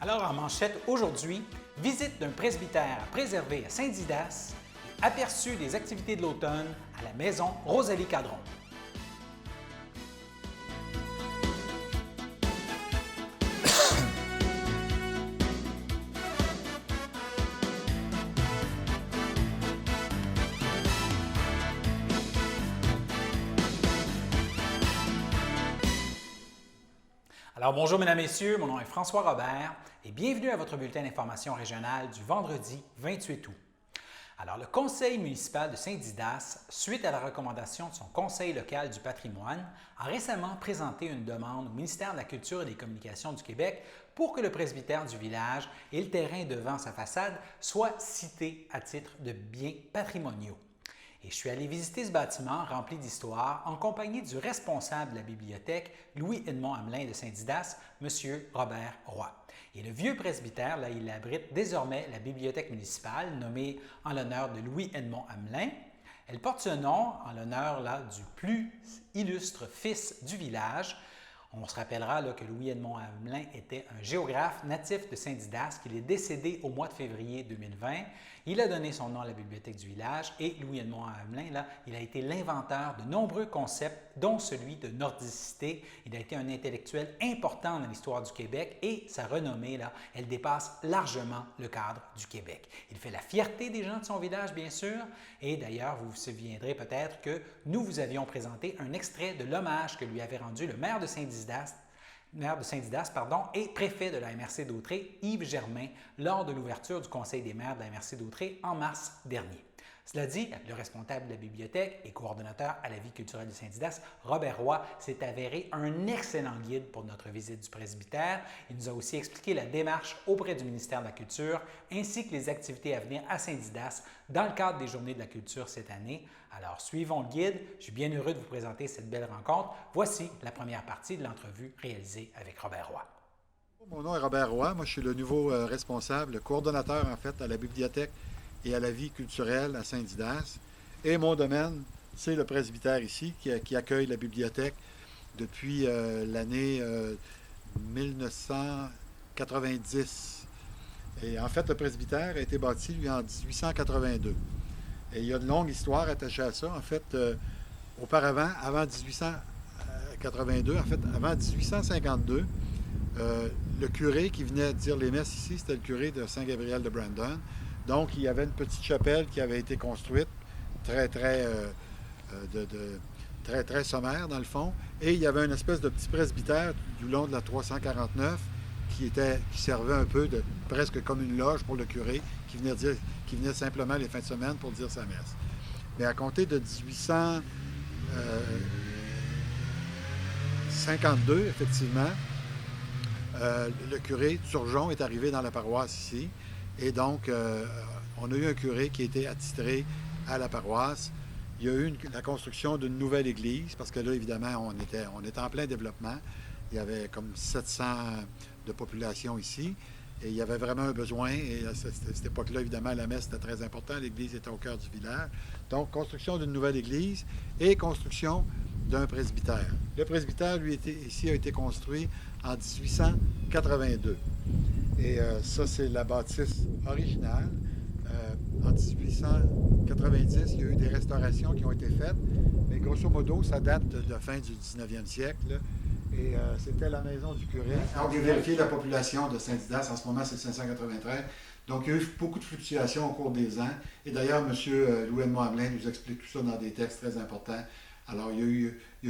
Alors en manchette aujourd'hui, visite d'un presbytère à préserver à Saint-Didas et aperçu des activités de l'automne à la maison Rosalie Cadron. Alors bonjour mesdames, messieurs, mon nom est François Robert et bienvenue à votre bulletin d'information régionale du vendredi 28 août. Alors le conseil municipal de Saint-Didas, suite à la recommandation de son conseil local du patrimoine, a récemment présenté une demande au ministère de la Culture et des Communications du Québec pour que le presbytère du village et le terrain devant sa façade soient cités à titre de biens patrimoniaux. Et je suis allé visiter ce bâtiment rempli d'histoire en compagnie du responsable de la bibliothèque, Louis-Edmond Hamelin de Saint-Didas, M. Robert Roy. Et le vieux presbytère, là, il abrite désormais la bibliothèque municipale, nommée en l'honneur de Louis-Edmond Hamelin. Elle porte ce nom en l'honneur du plus illustre fils du village. On se rappellera là, que Louis-Edmond Hamelin était un géographe natif de Saint-Didas, qu'il est décédé au mois de février 2020. Il a donné son nom à la bibliothèque du village et Louis-Edmond Hamelin, là, il a été l'inventeur de nombreux concepts, dont celui de nordicité. Il a été un intellectuel important dans l'histoire du Québec et sa renommée, là, elle dépasse largement le cadre du Québec. Il fait la fierté des gens de son village, bien sûr, et d'ailleurs, vous vous souviendrez peut-être que nous vous avions présenté un extrait de l'hommage que lui avait rendu le maire de Saint-Didas, et préfet de la MRC d'Autrey, Yves Germain, lors de l'ouverture du Conseil des maires de la MRC d'Autrey en mars dernier. Cela dit, le responsable de la bibliothèque et coordonnateur à la vie culturelle de Saint-Didas, Robert Roy, s'est avéré un excellent guide pour notre visite du presbytère. Il nous a aussi expliqué la démarche auprès du ministère de la Culture ainsi que les activités à venir à Saint-Didas dans le cadre des Journées de la Culture cette année. Alors, suivons le guide. Je suis bien heureux de vous présenter cette belle rencontre. Voici la première partie de l'entrevue réalisée avec Robert Roy. Mon nom est Robert Roy. Moi, je suis le nouveau responsable, le coordonnateur, en fait, à la bibliothèque et à la vie culturelle à Saint-Didas. Et mon domaine, c'est le presbytère ici, qui accueille la bibliothèque depuis l'année 1990. Et en fait, le presbytère a été bâti, lui, en 1882. Et il y a une longue histoire attachée à ça. En fait, auparavant, avant 1882, en fait, avant 1852, le curé qui venait dire les messes ici, c'était le curé de Saint-Gabriel de Brandon. Donc, il y avait une petite chapelle qui avait été construite, très sommaire dans le fond. Et il y avait une espèce de petit presbytère du long de la 349 qui servait un peu presque comme une loge pour le curé qui venait simplement les fins de semaine pour dire sa messe. Mais à compter de 1852, effectivement, le curé Turgeon est arrivé dans la paroisse ici. Et donc, on a eu un curé qui a été attitré à la paroisse. Il y a eu la construction d'une nouvelle église, parce que là, évidemment, on était en plein développement. Il y avait comme 700 de population ici. Et il y avait vraiment un besoin. Et à cette époque-là, évidemment, la messe était très importante. L'église était au cœur du village. Donc, construction d'une nouvelle église et construction d'un presbytère. Le presbytère, lui, ici, a été construit en 1882. Et ça, c'est la bâtisse originale. En 1890, il y a eu des restaurations qui ont été faites, mais grosso modo, ça date de la fin du 19e siècle. Là. Et c'était la maison du curé. Donc, j'ai vérifié la population de Saint-Didas. En ce moment, c'est 593. Donc, il y a eu beaucoup de fluctuations au cours des ans. Et d'ailleurs, M. Louis-Edmond Hamelin nous explique tout ça dans des textes très importants. Alors, il y a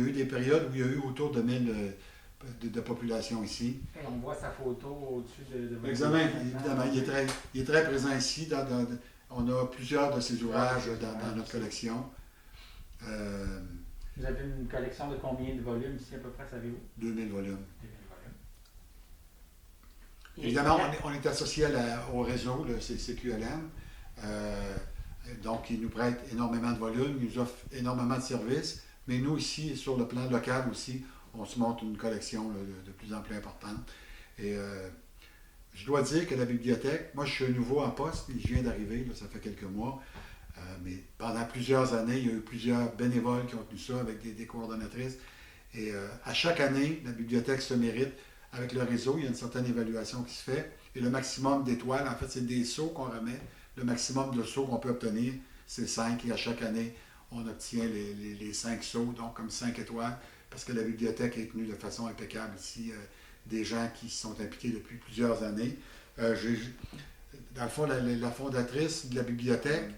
eu des périodes où il y a eu autour de 1000 de population ici. Et on voit sa photo au-dessus de votre... Évidemment, il est très présent ici. On a plusieurs de ses ouvrages dans notre collection. Vous avez une collection de combien de volumes ici à peu près, savez-vous? 2000 volumes. 2000 volumes. Évidemment, on est associé au réseau, le CQLM. Donc, il nous prête énormément de volumes, il nous offre énormément de services. Mais nous, ici, sur le plan local aussi, on se monte une collection là, de plus en plus importante. Et je dois dire que la bibliothèque, moi je suis nouveau en poste, je viens d'arriver, ça fait quelques mois, mais pendant plusieurs années, il y a eu plusieurs bénévoles qui ont tenu ça avec des coordonnatrices. Et à chaque année, la bibliothèque se mérite avec le réseau, il y a une certaine évaluation qui se fait. Et le maximum d'étoiles, en fait, c'est des sauts qu'on remet. Le maximum de sauts qu'on peut obtenir, c'est 5. Et à chaque année, on obtient les 5 sauts, donc comme 5 étoiles, parce que la bibliothèque est tenue de façon impeccable ici. Des gens qui sont impliqués depuis plusieurs années. Dans le fond, la fondatrice de la bibliothèque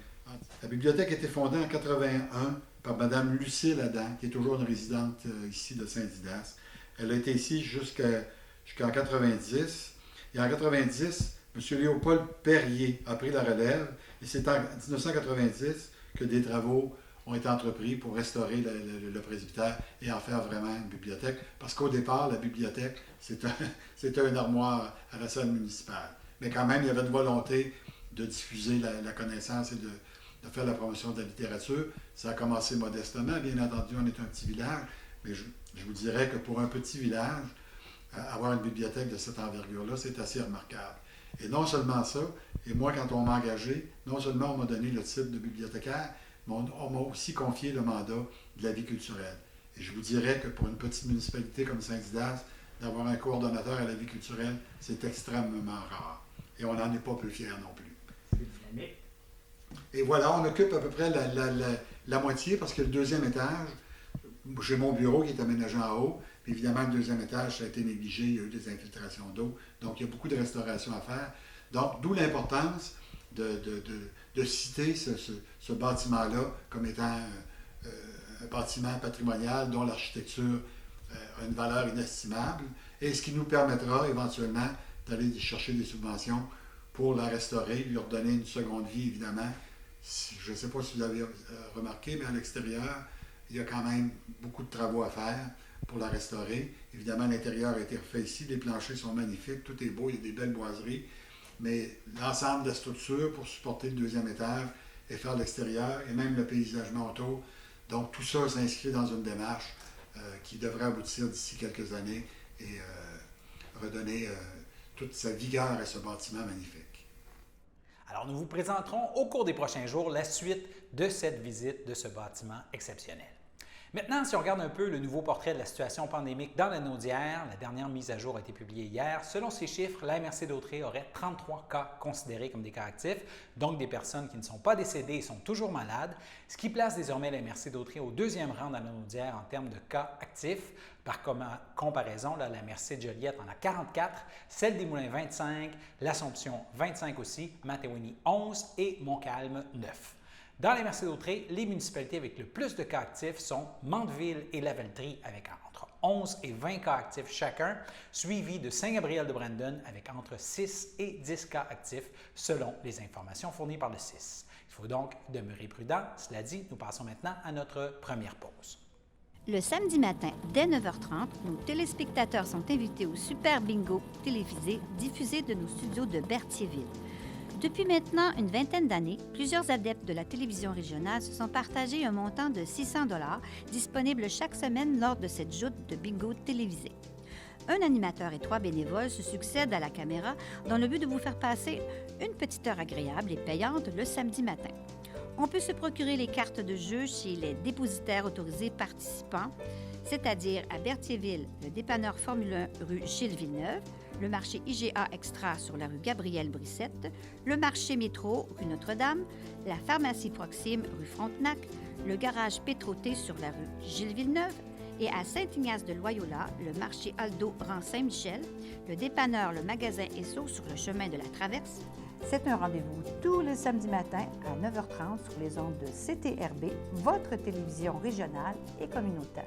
a été fondée en 81 par Mme Lucille Adam, qui est toujours une résidente ici de Saint-Didas. Elle a été ici jusqu'en 90. Et en 90, M. Léopold Perrier a pris la relève. Et c'est en 1990 que des travaux ont été entrepris pour restaurer le presbytère et en faire vraiment une bibliothèque. Parce qu'au départ, la bibliothèque, c'était une armoire à la salle municipale. Mais quand même, il y avait une volonté de diffuser la connaissance et de faire la promotion de la littérature. Ça a commencé modestement. Bien entendu, on est un petit village. Mais je vous dirais que pour un petit village, avoir une bibliothèque de cette envergure-là, c'est assez remarquable. Et non seulement ça, et moi, quand on m'a engagé, non seulement on m'a donné le titre de bibliothécaire, mais on m'a aussi confié le mandat de la vie culturelle. Et je vous dirais que pour une petite municipalité comme Saint-Didas, d'avoir un coordonnateur à la vie culturelle, c'est extrêmement rare. Et on n'en est pas peu fiers non plus. C'est dynamique. Et voilà, on occupe à peu près la moitié, parce que le deuxième étage, j'ai mon bureau qui est aménagé en haut. Puis évidemment, le deuxième étage, ça a été négligé, il y a eu des infiltrations d'eau. Donc, il y a beaucoup de restauration à faire. Donc, d'où l'importance de citer ce bâtiment-là comme étant un bâtiment patrimonial dont l'architecture a une valeur inestimable et ce qui nous permettra éventuellement d'aller chercher des subventions pour la restaurer, lui redonner une seconde vie, évidemment. Je ne sais pas si vous avez remarqué, mais à l'extérieur, il y a quand même beaucoup de travaux à faire pour la restaurer. Évidemment, l'intérieur a été refait ici, les planchers sont magnifiques, tout est beau, il y a des belles boiseries, mais l'ensemble de la structure pour supporter le deuxième étage et faire l'extérieur et même le paysagement autour. Donc tout ça s'inscrit dans une démarche qui devrait aboutir d'ici quelques années et redonner toute sa vigueur à ce bâtiment magnifique. Alors, nous vous présenterons au cours des prochains jours la suite de cette visite de ce bâtiment exceptionnel. Maintenant, si on regarde un peu le nouveau portrait de la situation pandémique dans la Naudière, la dernière mise à jour a été publiée hier. Selon ces chiffres, la MRC d'Autrey aurait 33 cas considérés comme des cas actifs, donc des personnes qui ne sont pas décédées et sont toujours malades, ce qui place désormais la MRC d'Autrey au deuxième rang dans la Naudière en termes de cas actifs. Par comparaison, la MRC de Joliette en a 44, celle des Moulins 25, l'Assomption 25 aussi, Matawini 11 et Montcalm 9. Dans la MRC d'Autrey, les municipalités avec le plus de cas actifs sont Mandeville et Lavaltrie avec entre 11 et 20 cas actifs chacun, suivi de Saint-Gabriel-de-Brandon avec entre 6 et 10 cas actifs selon les informations fournies par le CIS. Il faut donc demeurer prudent. Cela dit, nous passons maintenant à notre première pause. Le samedi matin, dès 9h30, nos téléspectateurs sont invités au Super Bingo télévisé diffusé de nos studios de Berthierville. Depuis maintenant une vingtaine d'années, plusieurs adeptes de la télévision régionale se sont partagés un montant de 600 $ disponible chaque semaine lors de cette joute de bingo télévisé. Un animateur et 3 bénévoles se succèdent à la caméra dans le but de vous faire passer une petite heure agréable et payante le samedi matin. On peut se procurer les cartes de jeu chez les dépositaires autorisés participants, c'est-à-dire à Berthierville, le dépanneur Formule 1 rue Gilles Villeneuve, le marché IGA Extra sur la rue Gabrielle Brissette, le marché Métro rue Notre-Dame, la pharmacie Proxime rue Frontenac, le garage Pétroté sur la rue Gilles Villeneuve et à Saint-Ignace de Loyola, le marché Aldo rang Saint-Michel, le dépanneur Le Magasin Esso sur le chemin de la Traverse. C'est un rendez-vous tous les samedis matins à 9h30 sur les ondes de CTRB, votre télévision régionale et communautaire.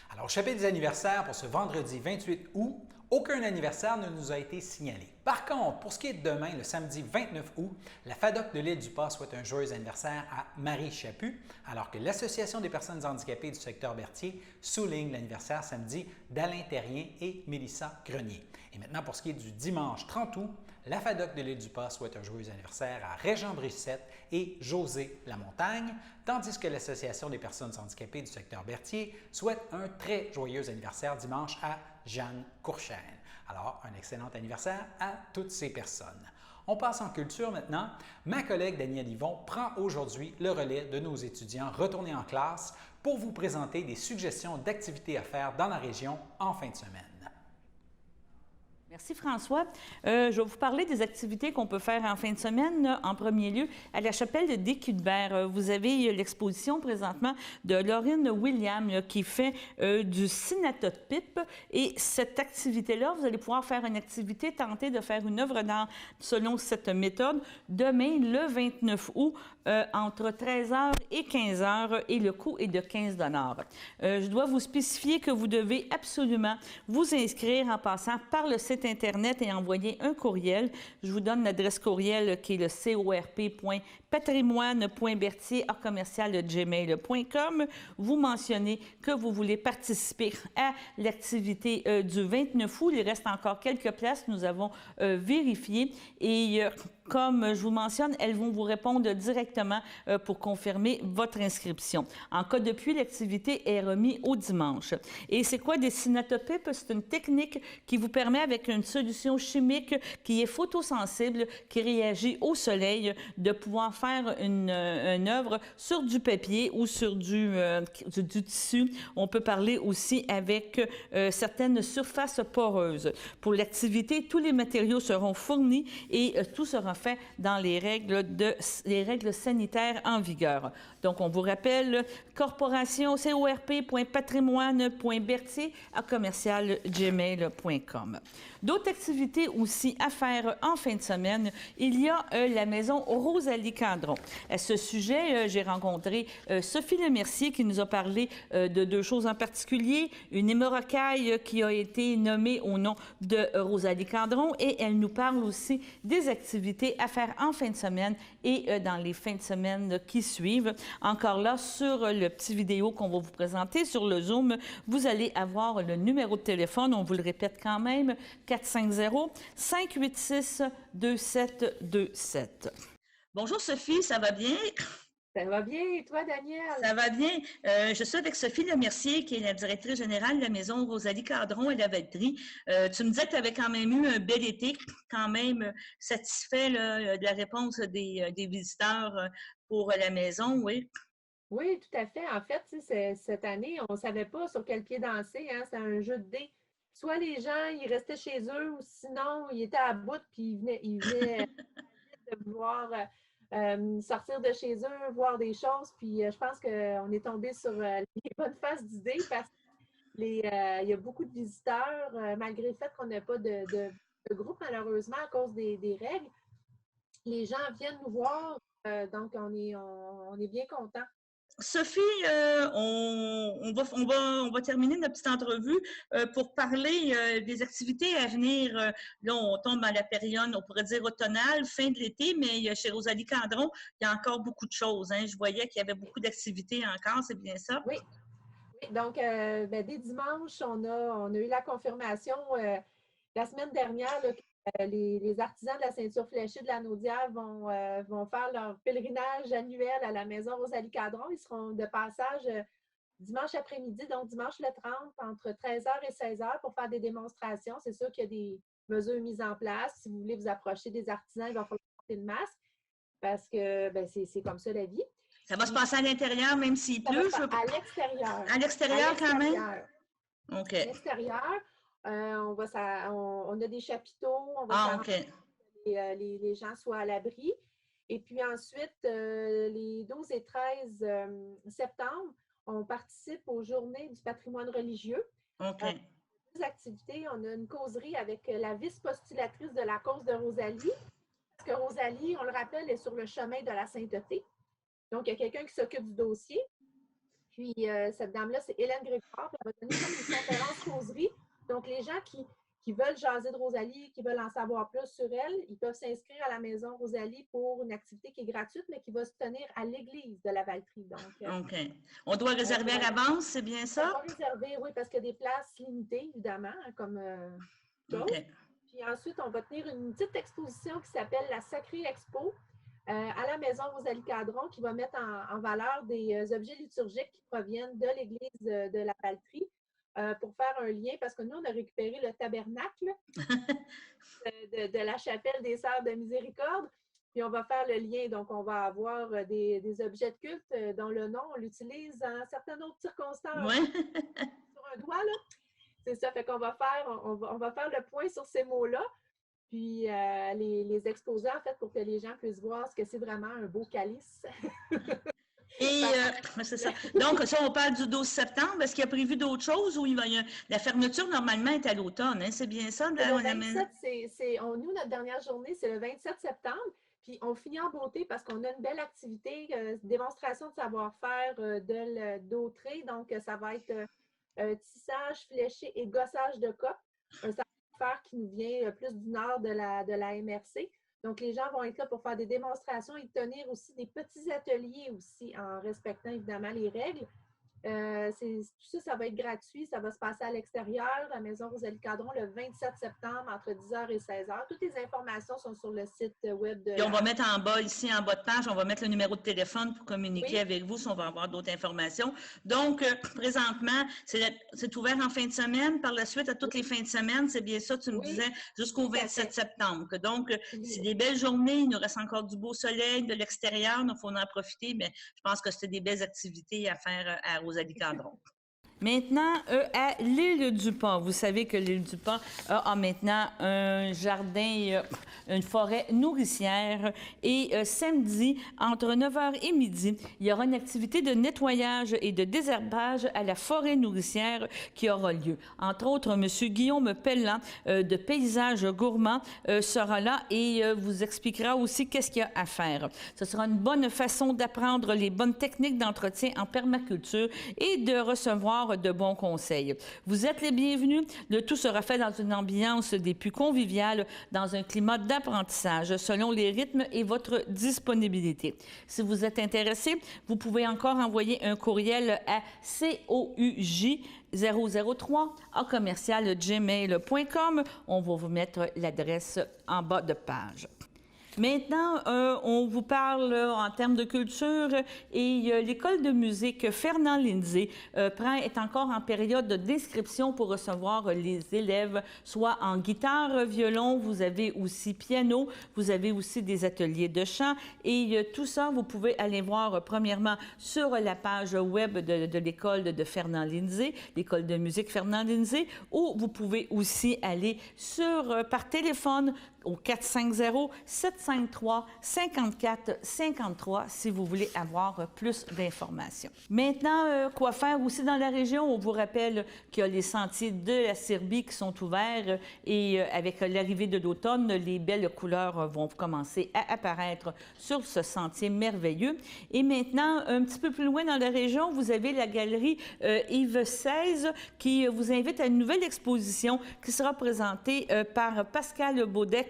Alors, au chapitre des anniversaires pour ce vendredi 28 août, aucun anniversaire ne nous a été signalé. Par contre, pour ce qui est de demain, le samedi 29 août, la FADOC de l'Île-du-Pas souhaite un joyeux anniversaire à Marie Chaput, alors que l'Association des personnes handicapées du secteur Berthier souligne l'anniversaire samedi d'Alain Terrien et Mélissa Grenier. Et maintenant, pour ce qui est du dimanche 30 août, la FADOC de l'Île-du-Pas souhaite un joyeux anniversaire à Régent Brissette et José Lamontagne, tandis que l'Association des personnes handicapées du secteur Berthier souhaite un très joyeux anniversaire dimanche à Jeanne Courchaine. Alors, un excellent anniversaire à toutes ces personnes. On passe en culture maintenant. Ma collègue Danielle Yvon prend aujourd'hui le relais de nos étudiants retournés en classe pour vous présenter des suggestions d'activités à faire dans la région en fin de semaine. Merci François. Je vais vous parler des activités qu'on peut faire en fin de semaine. En premier lieu, à la chapelle de Décudebert, vous avez l'exposition présentement de Laurine William qui fait du cinétopipe. Et cette activité-là, vous allez pouvoir faire une activité, tenter de faire une œuvre d'art selon cette méthode demain, le 29 août, entre 13h et 15h et le coût est de 15 $. Je dois vous spécifier que vous devez absolument vous inscrire en passant par le site Internet et envoyer un courriel. Je vous donne l'adresse courriel qui est le corp.patrimoine.berthier@gmail.com. Vous mentionnez que vous voulez participer à l'activité du 29 août. Il reste encore quelques places. Nous avons vérifié et comme je vous mentionne, elles vont vous répondre directement pour confirmer votre inscription. En cas de pluie, l'activité est remise au dimanche. Et c'est quoi des cinétopipes? C'est une technique qui vous permet, avec une solution chimique qui est photosensible, qui réagit au soleil, de pouvoir faire une œuvre sur du papier ou sur du tissu. On peut parler aussi avec certaines surfaces poreuses. Pour l'activité, tous les matériaux seront fournis et tout sera fait dans les règles sanitaires en vigueur. Donc, on vous rappelle, corporation corp.patrimoine.berthier@gmail.com. D'autres activités aussi à faire en fin de semaine, il y a la maison Rosalie Cadron. À ce sujet, j'ai rencontré Sophie Lemercier qui nous a parlé de deux choses en particulier. Une hémorrocaille qui a été nommée au nom de Rosalie Cadron et elle nous parle aussi des activités à faire en fin de semaine et dans les fins de semaine qui suivent. Encore là, sur le petit vidéo qu'on va vous présenter sur le Zoom, vous allez avoir le numéro de téléphone, on vous le répète quand même, 450-586-2727. Bonjour Sophie, ça va bien? Ça va bien, et toi, Danielle? Ça va bien. Je suis avec Sophie Lemercier, qui est la directrice générale de la maison Rosalie Cadron et la Valtrie. Tu me disais que tu avais quand même eu un bel été, quand même satisfait là, de la réponse des visiteurs pour la maison, oui? Oui, tout à fait. En fait, cette année, on ne savait pas sur quel pied danser. Hein? C'est un jeu de dés. Soit les gens, ils restaient chez eux, ou sinon, ils étaient à bout, puis ils venaient de vouloir sortir de chez eux, voir des choses. Puis je pense qu'on est tombé sur les bonnes faces d'idées parce qu'il y a beaucoup de visiteurs, malgré le fait qu'on n'a pas de groupe, malheureusement, à cause des règles. Les gens viennent nous voir, donc on est bien contents. Sophie, on va terminer notre petite entrevue pour parler des activités à venir. Là, on tombe dans la période, on pourrait dire automnale, fin de l'été, mais chez Rosalie Cadron, il y a encore beaucoup de choses. Hein. Je voyais qu'il y avait beaucoup d'activités encore, c'est bien ça? Oui. Donc, dès dimanche, on a eu la confirmation la semaine dernière là, que les artisans de la ceinture fléchée de la Naudière vont faire leur pèlerinage annuel à la maison Rosalie Cadron. Ils seront de passage dimanche après-midi, donc dimanche le 30, entre 13h et 16h pour faire des démonstrations. C'est sûr qu'il y a des mesures mises en place. Si vous voulez vous approcher des artisans, il va falloir porter le masque parce que c'est comme ça la vie. Ça va se passer à l'intérieur, même s'il pleut? À l'extérieur. À l'extérieur quand même? OK. À l'extérieur. On a des chapiteaux, on va faire que les gens soient à l'abri. Et puis ensuite, les 12 et 13 septembre, on participe aux Journées du patrimoine religieux. OK. Deux activités, on a une causerie avec la vice-postulatrice de la cause de Rosalie. Parce que Rosalie, on le rappelle, est sur le chemin de la sainteté. Donc, il y a quelqu'un qui s'occupe du dossier. Puis, cette dame-là, c'est Hélène Grégoire. Elle va donner une conférence causerie. Donc, les gens qui veulent jaser de Rosalie, qui veulent en savoir plus sur elle, ils peuvent s'inscrire à la maison Rosalie pour une activité qui est gratuite, mais qui va se tenir à l'église de la Valtrie. Donc, OK. On doit réserver à l'avance, c'est bien ça? On doit réserver, oui, parce qu'il y a des places limitées, évidemment, comme OK. Puis ensuite, on va tenir une petite exposition qui s'appelle la Sacrée Expo à la maison Rosalie Cadron, qui va mettre en valeur des objets liturgiques qui proviennent de l'église de la Valtrie. pour faire un lien, parce que nous, on a récupéré le tabernacle de la chapelle des Sœurs de Miséricorde, puis on va faire le lien. Donc, on va avoir des objets de culte dont le nom, on l'utilise en certaines autres circonstances. Sur un doigt, là. C'est ça, fait qu'on va faire le point sur ces mots-là, puis les exposer, en fait, pour que les gens puissent voir ce que c'est vraiment un beau calice. Et c'est ça. Donc, ça, on parle du 12 septembre. Est-ce qu'il y a prévu d'autres choses ou la fermeture, normalement, est à l'automne? Hein? C'est bien ça? Le 27, nous, notre dernière journée, c'est le 27 septembre. Puis, on finit en beauté parce qu'on a une belle activité, démonstration de savoir-faire d'Autré. Donc, ça va être tissage, fléché et gossage de cope. Un savoir-faire qui nous vient plus du nord de la MRC. Donc, les gens vont être là pour faire des démonstrations et tenir aussi des petits ateliers aussi en respectant évidemment les règles. Tout ça, ça va être gratuit. Ça va se passer à l'extérieur, à la Maison Rosalie-Cadron, le 27 septembre, entre 10h et 16h. Toutes les informations sont sur le site web de... Et on va mettre en bas, ici, en bas de page, on va mettre le numéro de téléphone pour communiquer avec vous si on va avoir d'autres informations. Donc, présentement, c'est ouvert en fin de semaine. Par la suite, à toutes les fins de semaine, c'est bien ça, tu me disais, jusqu'au 27 septembre. Donc, c'est des belles journées. Il nous reste encore du beau soleil de l'extérieur. Donc, il faut en profiter. Mais je pense que c'est des belles activités à faire à Rosalie-Cadron. Maintenant, à l'île du Pont, vous savez que l'île du Pont a maintenant un jardin, une forêt nourricière. Et samedi, entre 9h et midi, il y aura une activité de nettoyage et de désherbage à la forêt nourricière qui aura lieu. Entre autres, M. Guillaume Pellan de Paysages Gourmands sera là et vous expliquera aussi qu'est-ce qu'il y a à faire. Ce sera une bonne façon d'apprendre les bonnes techniques d'entretien en permaculture et de recevoir de bons conseils. Vous êtes les bienvenus. Le tout sera fait dans une ambiance des plus conviviales, dans un climat d'apprentissage, selon les rythmes et votre disponibilité. Si vous êtes intéressé, vous pouvez encore envoyer un courriel à couj003@gmail.com. On va vous mettre l'adresse en bas de page. Maintenant, on vous parle en termes de culture et l'école de musique Fernand Lindsay est encore en période d'inscription pour recevoir les élèves, soit en guitare, violon, vous avez aussi piano, vous avez aussi des ateliers de chant et tout ça, vous pouvez aller voir premièrement sur la page web de l'école de Fernand Lindsay, l'école de musique Fernand Lindsay, ou vous pouvez aussi aller par téléphone au 450-753-5453 si vous voulez avoir plus d'informations. Maintenant, quoi faire aussi dans la région? On vous rappelle qu'il y a les sentiers de la Sirbie qui sont ouverts et avec l'arrivée de l'automne, les belles couleurs vont commencer à apparaître sur ce sentier merveilleux. Et maintenant, un petit peu plus loin dans la région, vous avez la galerie Yves XVI qui vous invite à une nouvelle exposition qui sera présentée par Pascal Baudet,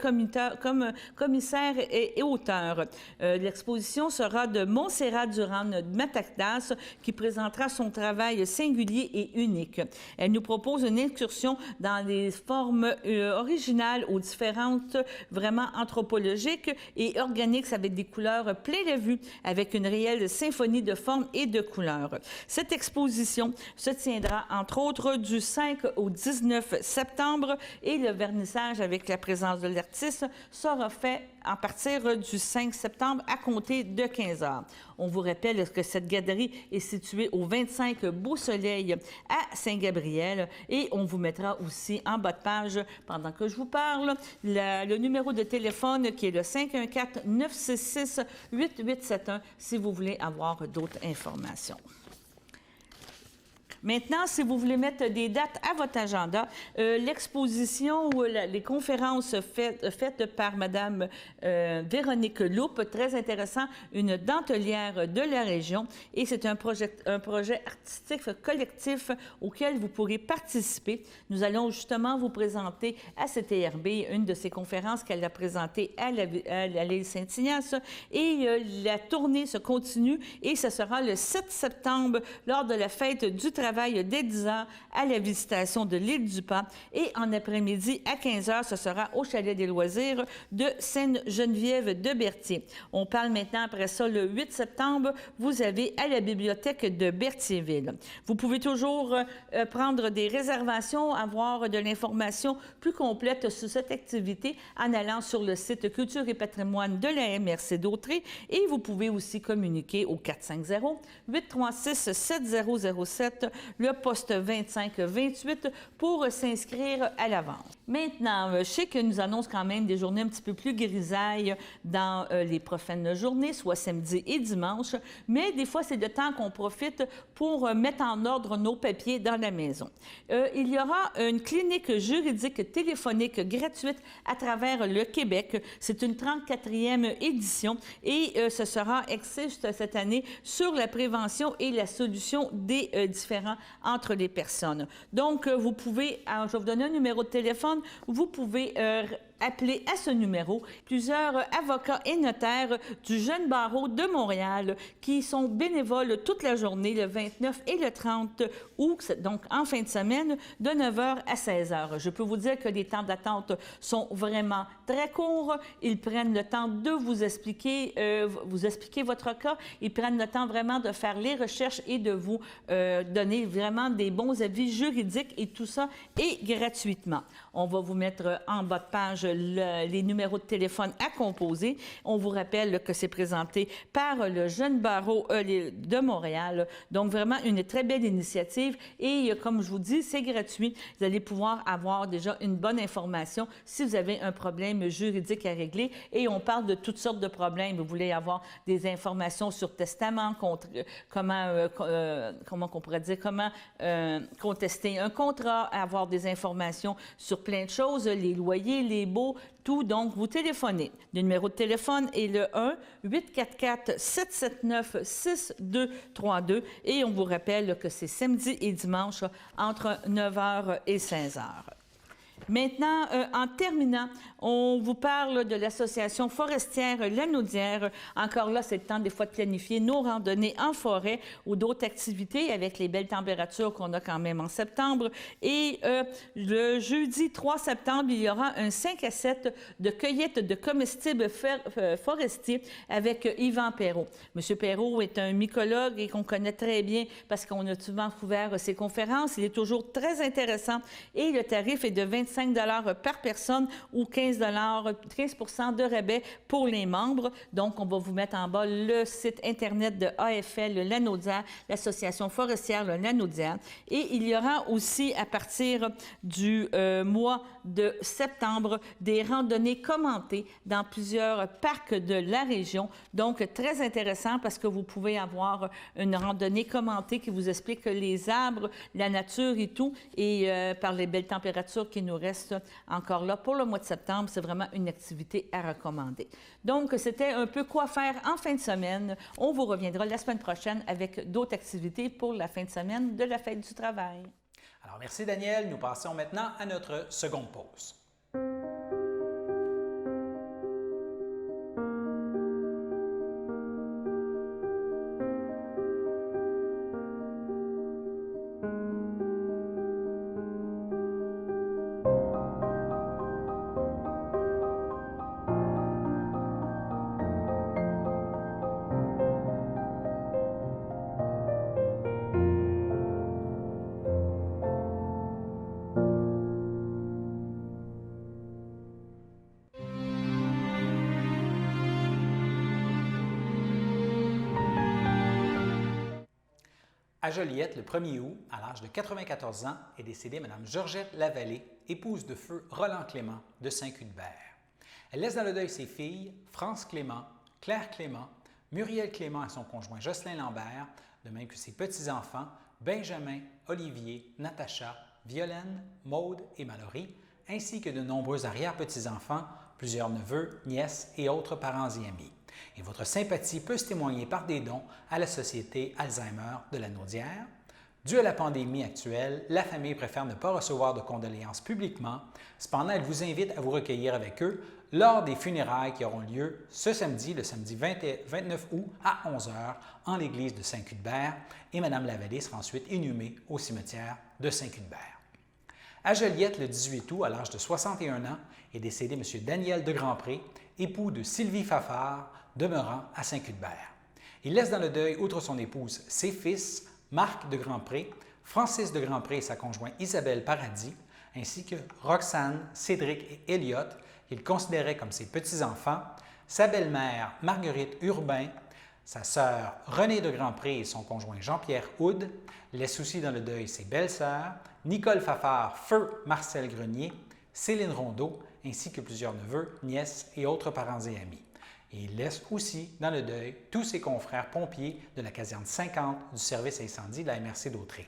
commissaire et auteur. L'exposition sera de Montserrat Durand-Matacdas qui présentera son travail singulier et unique. Elle nous propose une incursion dans les formes originales aux différentes, vraiment anthropologiques et organiques avec des couleurs plein la vue, avec une réelle symphonie de formes et de couleurs. Cette exposition se tiendra entre autres du 5 au 19 septembre et le vernissage avec la présence de l'artiste sera fait à partir du 5 septembre à compter de 15 heures. On vous rappelle que cette galerie est située au 25 Beau Soleil à Saint-Gabriel et on vous mettra aussi en bas de page, pendant que je vous parle, le numéro de téléphone qui est le 514-966-8871 si vous voulez avoir d'autres informations. Maintenant, si vous voulez mettre des dates à votre agenda, l'exposition ou les conférences faites par Mme Véronique Loupe, très intéressant, une dentelière de la région. Et c'est un projet artistique collectif auquel vous pourrez participer. Nous allons justement vous présenter à CTRB une de ces conférences qu'elle a présentées à l'île Saint-Ignace. Et la tournée se continue et ce sera le 7 septembre lors de la fête du travail travail dès 10 h à la visitation de l'île du Pas et en après-midi à 15 h, ce sera au Chalet des loisirs de Sainte-Geneviève de Berthier. On parle maintenant, après ça, le 8 septembre, vous avez à la bibliothèque de Berthierville. Vous pouvez toujours prendre des réservations, avoir de l'information plus complète sur cette activité en allant sur le site Culture et patrimoine de la MRC d'Autrey et vous pouvez aussi communiquer au 450-836-7007, le poste 2528 pour s'inscrire à la vente. Maintenant, je sais que nous annonce quand même des journées un petit peu plus grisailles dans les prochaines journées, soit samedi et dimanche, mais des fois, c'est le temps qu'on profite pour mettre en ordre nos papiers dans la maison. Il y aura une clinique juridique téléphonique gratuite à travers le Québec. C'est une 34e édition et ce sera axé cette année sur la prévention et la solution des différends entre les personnes. Donc, vous pouvez, alors, je vais vous donner un numéro de téléphone, vous pouvez appeler à ce numéro plusieurs avocats et notaires du jeune barreau de Montréal qui sont bénévoles toute la journée, le 29 et le 30 août, donc en fin de semaine, de 9 h à 16 h. Je peux vous dire que les temps d'attente sont vraiment très courts. Ils prennent le temps de vous expliquer votre cas. Ils prennent le temps vraiment de faire les recherches et de vous donner vraiment des bons avis juridiques et tout ça est gratuitement. On va vous mettre en bas de page les numéros de téléphone à composer. On vous rappelle que c'est présenté par le jeune barreau de Montréal. Donc, vraiment une très belle initiative. Et comme je vous dis, c'est gratuit. Vous allez pouvoir avoir déjà une bonne information si vous avez un problème juridique à régler. Et on parle de toutes sortes de problèmes. Vous voulez avoir des informations sur testament, comment contester un contrat, avoir des informations sur plein de choses, les loyers, les baux, tout. Donc, vous téléphonez. Le numéro de téléphone est le 1-844-779-6232 et on vous rappelle que c'est samedi et dimanche entre 9 h et 16 h. Maintenant, en terminant, on vous parle de l'Association forestière Lanaudière. Encore là, c'est le temps des fois de planifier nos randonnées en forêt ou d'autres activités avec les belles températures qu'on a quand même en septembre. Et le jeudi 3 septembre, il y aura un 5 à 7 de cueillette de comestibles forestiers avec Yvan Perrault. Monsieur Perrault est un mycologue et qu'on connaît très bien parce qu'on a souvent couvert ses conférences. Il est toujours très intéressant et le tarif est de 25 $ par personne ou 15 % de rabais pour les membres. Donc, on va vous mettre en bas le site Internet de AFL Lanaudière, l'Association forestière Lanaudière. Et il y aura aussi, à partir du mois de septembre, des randonnées commentées dans plusieurs parcs de la région. Donc, très intéressant parce que vous pouvez avoir une randonnée commentée qui vous explique les arbres, la nature et tout, et par les belles températures qui nous restent encore là pour le mois de septembre, c'est vraiment une activité à recommander. Donc, c'était un peu quoi faire en fin de semaine. On vous reviendra la semaine prochaine avec d'autres activités pour la fin de semaine de la Fête du travail. Alors, merci Daniel. Nous passons maintenant à notre seconde pause. À Joliette, le 1er août, à l'âge de 94 ans, est décédée Mme Georgette Lavallée, épouse de feu Roland Clément de Saint-Cuthbert. Elle laisse dans le deuil ses filles, France Clément, Claire Clément, Muriel Clément et son conjoint Jocelyn Lambert, de même que ses petits-enfants, Benjamin, Olivier, Natacha, Violaine, Maude et Mallory, ainsi que de nombreux arrière-petits-enfants, plusieurs neveux, nièces et autres parents et amis. Et votre sympathie peut se témoigner par des dons à la Société Alzheimer de Lanaudière. Dû à la pandémie actuelle, la famille préfère ne pas recevoir de condoléances publiquement. Cependant, elle vous invite à vous recueillir avec eux lors des funérailles qui auront lieu ce samedi, le samedi 29 août à 11 h en l'église de Saint-Cuthbert et Mme Lavallée sera ensuite inhumée au cimetière de Saint-Cuthbert. À Joliette, le 18 août, à l'âge de 61 ans, est décédé M. Daniel de Grandpré, époux de Sylvie Fafard, demeurant à Saint-Cuthbert. Il laisse dans le deuil, outre son épouse, ses fils, Marc de Grandpré, Francis de Grandpré et sa conjointe Isabelle Paradis, ainsi que Roxane, Cédric et Elliot, qu'il considérait comme ses petits-enfants, sa belle-mère Marguerite Urbain, sa sœur Renée de Grandpré et son conjoint Jean-Pierre Houde, laisse aussi dans le deuil ses belles-sœurs, Nicole Fafard, Feu Marcel Grenier, Céline Rondeau, ainsi que plusieurs neveux, nièces et autres parents et amis. Et il laisse aussi dans le deuil tous ses confrères pompiers de la caserne 50 du service incendie de la MRC d'Autrey.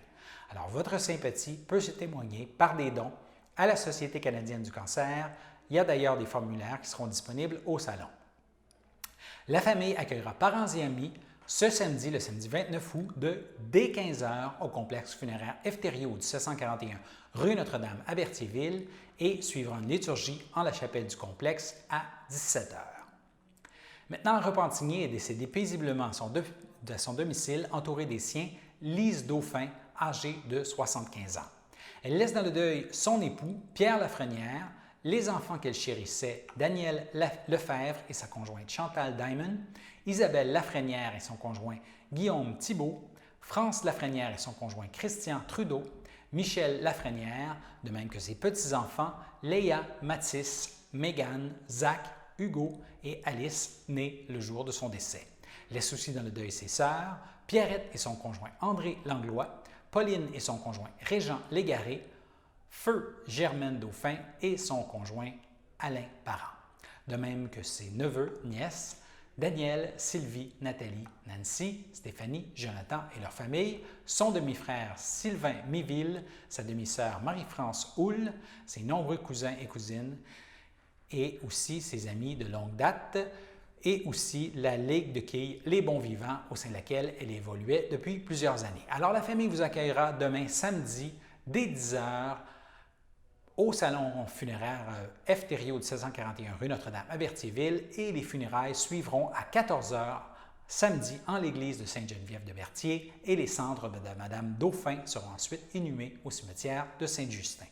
Alors, votre sympathie peut se témoigner par des dons à la Société canadienne du cancer. Il y a d'ailleurs des formulaires qui seront disponibles au salon. La famille accueillera parents et amis ce samedi, le samedi 29 août, dès 15 h au complexe funéraire F. Thériault du 741 rue Notre-Dame à Berthierville et suivra une liturgie en la chapelle du complexe à 17 h. Maintenant, Repentigny est décédée paisiblement de son domicile, entourée des siens, Lise Dauphin, âgée de 75 ans. Elle laisse dans le deuil son époux, Pierre Lafrenière, les enfants qu'elle chérissait, Daniel Lefebvre et sa conjointe Chantal Diamond, Isabelle Lafrenière et son conjoint Guillaume Thibault, France Lafrenière et son conjoint Christian Trudeau, Michel Lafrenière, de même que ses petits-enfants Léa, Mathis, Mégane, Zach, Hugo et Alice, nés le jour de son décès. Laisse aussi dans le deuil ses sœurs, Pierrette et son conjoint André Langlois, Pauline et son conjoint Régent Légaré, Feu Germaine Dauphin et son conjoint Alain Parent. De même que ses neveux, nièces, Daniel, Sylvie, Nathalie, Nancy, Stéphanie, Jonathan et leur famille, son demi-frère Sylvain Miville, sa demi-sœur Marie-France Houle, ses nombreux cousins et cousines, et aussi ses amis de longue date, et aussi la Ligue de quilles Les Bons Vivants, au sein de laquelle elle évoluait depuis plusieurs années. Alors, la famille vous accueillera demain samedi, dès 10 h, au salon funéraire F. Thériault de 1641 rue Notre-Dame à Berthierville, et les funérailles suivront à 14 h samedi en l'église de Sainte-Geneviève de Berthier, et les cendres de Mme Dauphin seront ensuite inhumées au cimetière de Saint-Justin.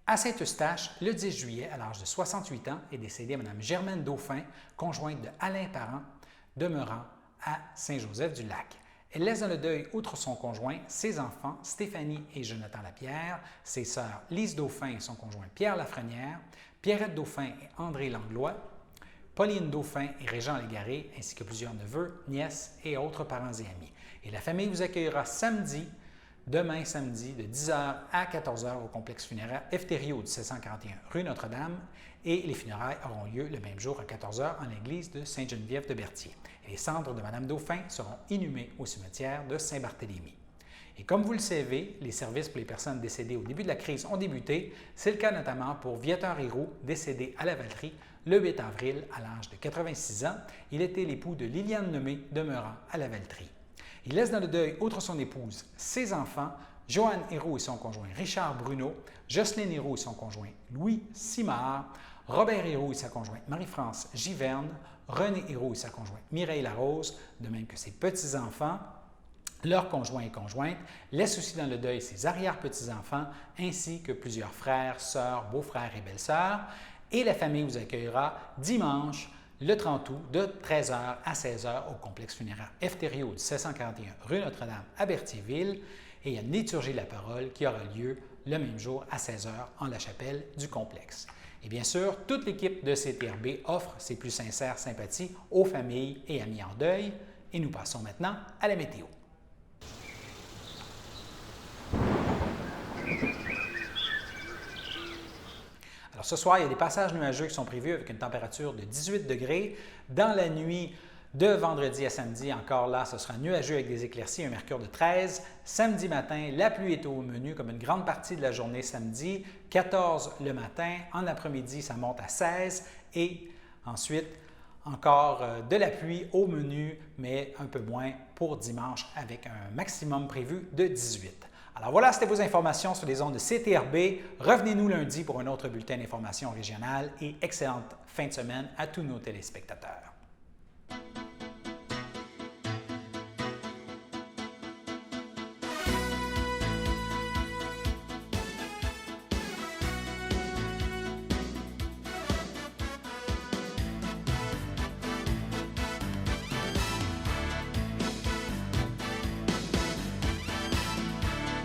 À Saint-Eustache, le 10 juillet, à l'âge de 68 ans, est décédée Mme Germaine Dauphin, conjointe de Alain Parent, demeurant à Saint-Joseph-du-Lac. Elle laisse dans le deuil, outre son conjoint, ses enfants Stéphanie et Jonathan Lapierre, ses sœurs Lise Dauphin et son conjoint Pierre Lafrenière, Pierrette Dauphin et André Langlois, Pauline Dauphin et Régent Légaré, ainsi que plusieurs neveux, nièces et autres parents et amis. Et la famille vous accueillera demain samedi, de 10 h à 14 h au complexe funéraire F. Thériault du 741 rue Notre-Dame, et les funérailles auront lieu le même jour à 14 h en l'église de Sainte-Geneviève de Berthier. Et les cendres de Mme Dauphin seront inhumées au cimetière de Saint-Barthélemy. Et comme vous le savez, les services pour les personnes décédées au début de la crise ont débuté. C'est le cas notamment pour Viateur Héroux, décédé à Lavaltrie le 8 avril à l'âge de 86 ans. Il était l'époux de Liliane Lemay, demeurant à Lavaltrie. Il laisse dans le deuil, outre son épouse, ses enfants, Joanne Héroux et son conjoint Richard Bruno, Jocelyne Héroux et son conjoint Louis Simard, Robert Héroux et sa conjointe Marie-France Giverne, René Héroux et sa conjointe Mireille Larose, de même que ses petits-enfants, leurs conjoints et conjointes, laisse aussi dans le deuil ses arrière-petits-enfants, ainsi que plusieurs frères, sœurs, beaux-frères et belles-sœurs. Et la famille vous accueillera dimanche, le 30 août, de 13 h à 16 h au complexe funéraire F. Thériault du 1641 rue Notre-Dame à Berthierville. Et il y a une liturgie de la parole qui aura lieu le même jour à 16 h en la chapelle du complexe. Et bien sûr, toute l'équipe de CTRB offre ses plus sincères sympathies aux familles et amis en deuil. Et nous passons maintenant à la météo. Alors ce soir, il y a des passages nuageux qui sont prévus avec une température de 18 degrés. Dans la nuit de vendredi à samedi, encore là, ce sera nuageux avec des éclaircies, un mercure de 13. Samedi matin, la pluie est au menu comme une grande partie de la journée samedi. 14 le matin. En après-midi, ça monte à 16. Et ensuite, Encore de la pluie au menu, mais un peu moins pour dimanche avec un maximum prévu de 18. Alors voilà, c'était vos informations sur les ondes de CTRB. Revenez-nous lundi pour un autre bulletin d'information régionale et excellente fin de semaine à tous nos téléspectateurs.